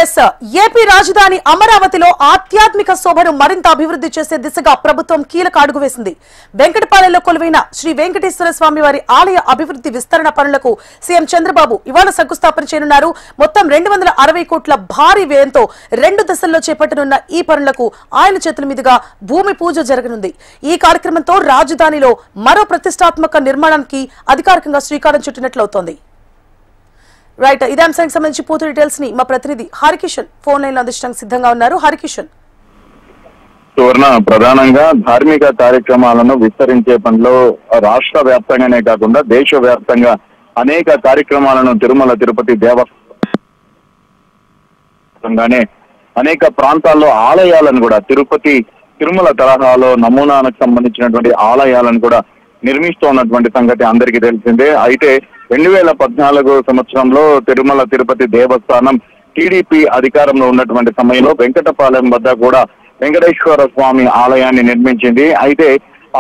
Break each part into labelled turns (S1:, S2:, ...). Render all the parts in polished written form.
S1: Yes AP రాజధాని అమరావతిలో ఆధ్యాత్మిక శోభను మరింత అభివృద్ధి చేసే దిశగా ప్రభుత్వం కీలక అడుగు వేసింది. వెంకటపాలెంలో కొలువైన శ్రీ వెంకటేశ్వర స్వామి వారి ఆలయ అభివృద్ధి విస్తరణ పనులకు సీఎం చంద్రబాబు ఇవాళ శంకుస్థాపన చేయనున్నారు. మొత్తం 260 కోట్ల భారీ వ్యయంతో 2 దశల్లో చేపట్టనున్న ఈ పనులకు ఆయన చేతుల మీదుగా భూమి పూజ జరగనుంది. ఈ కార్యక్రమంతో రాజధానిలో మరో ప్రతిష్టాత్మక నిర్మాణానికి అధికారికంగా శ్రీకారం చుట్టినట్లవుతోంది. రైట్, ఇదే అంశానికి సంబంధించి పూర్తి డీటెయిల్స్ ని మా ప్రతినిధి హరికిషన్ ఫోన్ లైన్ లో అందించడానికి సిద్ధంగా ఉన్నారు. హరికిషన్,
S2: సువర్ణ, ప్రధానంగా ధార్మిక కార్యక్రమాలను విస్తరించే పనిలో రాష్ట్ర వ్యాప్తంగానే కాకుండా దేశవ్యాప్తంగా అనేక కార్యక్రమాలను తిరుమల తిరుపతి దేవస్థానంగానే అనేక ప్రాంతాల్లో ఆలయాలను కూడా తిరుమల తరహాలో నమూనాలకు సంబంధించినటువంటి ఆలయాలను కూడా నిర్మిస్తున్నటువంటి సంగతి అందరికీ తెలిసిందే. అయితే 2014 సంవత్సరంలో తిరుమల తిరుపతి దేవస్థానం టీడీపీ అధికారంలో ఉన్నటువంటి సమయంలో వెంకటపాలెం వద్ద కూడా వెంకటేశ్వర స్వామి ఆలయాన్ని నిర్మించింది. అయితే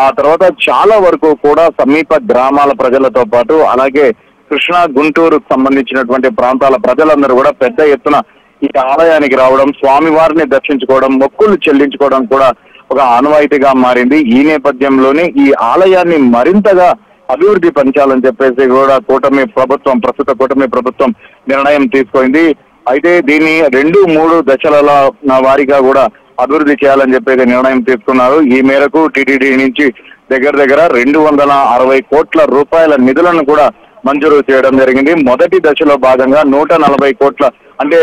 S2: ఆ తర్వాత చాలా వరకు కూడా సమీప గ్రామాల ప్రజలతో పాటు అలాగే కృష్ణా గుంటూరుకు సంబంధించినటువంటి ప్రాంతాల ప్రజలందరూ కూడా పెద్ద ఎత్తున ఈ ఆలయానికి రావడం, స్వామివారిని దర్శించుకోవడం, మొక్కులు చెల్లించుకోవడం కూడా ఒక ఆనవాయితీగా మారింది. ఈ నేపథ్యంలోనే ఈ ఆలయాన్ని మరింతగా అభివృద్ధి పెంచాలని చెప్పేసి కూడా ప్రస్తుత కూటమి ప్రభుత్వం నిర్ణయం తీసుకుంది. అయితే దీన్ని 2-3 దశల వారీగా కూడా అభివృద్ధి చేయాలని చెప్పేసి నిర్ణయం తీసుకున్నారు. ఈ మేరకు టీటీడీ నుంచి దగ్గర 260 కోట్ల రూపాయల నిధులను కూడా మంజూరు చేయడం జరిగింది. మొదటి దశలో భాగంగా 140 కోట్ల, అంటే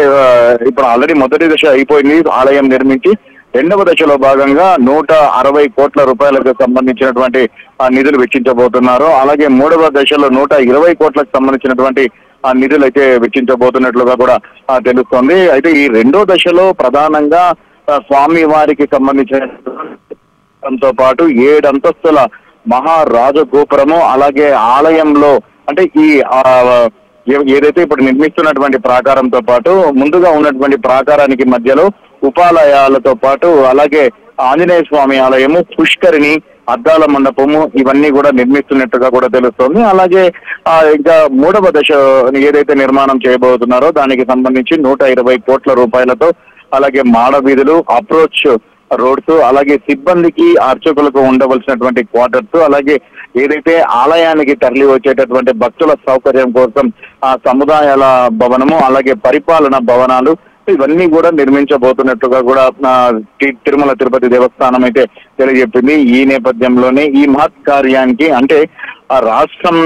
S2: ఇప్పుడు ఆల్రెడీ మొదటి దశ అయిపోయింది ఆలయం నిర్మించి. 2వ దశలో భాగంగా 160 కోట్ల రూపాయలకు సంబంధించినటువంటి నిధులు వెచ్చించబోతున్నారు. అలాగే 3వ దశలో 120 కోట్లకు సంబంధించినటువంటి నిధులు అయితే వెచ్చించబోతున్నట్లుగా కూడా తెలుస్తోంది. అయితే ఈ 2వ దశలో ప్రధానంగా స్వామి వారికి సంబంధించినతో పాటు 7 అంతస్తుల మహారాజగోపురము, అలాగే ఆలయంలో అంటే ఈ ఏదైతే ఇప్పుడు నిర్మిస్తున్నటువంటి ప్రాకారంతో పాటు ముందుగా ఉన్నటువంటి ప్రాకారానికి మధ్యలో ఉపాలయాలతో పాటు అలాగే ఆంజనేయ స్వామి ఆలయము, పుష్కరిణి, అద్దాల మండపము ఇవన్నీ కూడా నిర్మిస్తున్నట్టుగా కూడా తెలుస్తోంది. అలాగే ఇంకా 3వ దశ ఏదైతే నిర్మాణం చేయబోతున్నారో దానికి సంబంధించి 120 కోట్ల రూపాయలతో అలాగే మాడ వీధులు, అప్రోచ్ రోడ్స్, అలాగే సిబ్బందికి అర్చకులకు ఉండవలసినటువంటి క్వార్టర్స్, అలాగే ఏదైతే ఆలయానికి తరలి వచ్చేటటువంటి భక్తుల సౌకర్యం కోసం ఆ సముదాయాల భవనము, అలాగే పరిపాలన భవనాలు ఇవన్నీ కూడా నిర్మించబోతున్నట్టుగా కూడా తిరుమల తిరుపతి దేవస్థానం అయితే తెలియజెప్పింది. ఈ నేపథ్యంలోనే ఈ మహత్ కార్యానికి అంటే రాష్ట్రం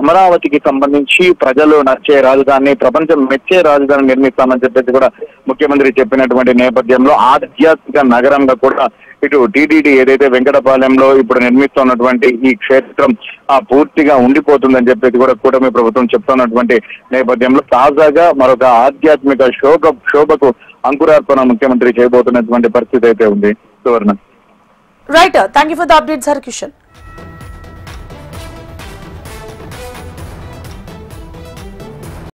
S2: అమరావతికి సంబంధించి ప్రజలు నచ్చే రాజధాని, ప్రపంచం మెచ్చే రాజధాని నిర్మిస్తామని చెప్పేసి కూడా ముఖ్యమంత్రి చెప్పినటువంటి నేపథ్యంలో ఆధ్యాత్మిక నగరంగా కూడా ఇటు టీటీడీ ఏదైతే వెంకటపాలెంలో ఇప్పుడు నిర్మిస్తున్నటువంటి ఈ క్షేత్రం పూర్తిగా ఉండిపోతుందని చెప్పేసి కూడా కూటమి ప్రభుత్వం చెప్తున్నటువంటి నేపథ్యంలో తాజాగా మరొక ఆధ్యాత్మిక శోభకు అంకురార్పణ ముఖ్యమంత్రి చేయబోతున్నటువంటి పరిస్థితి అయితే ఉంది. Suvarna,
S1: right, thank you for the updates Harikishan.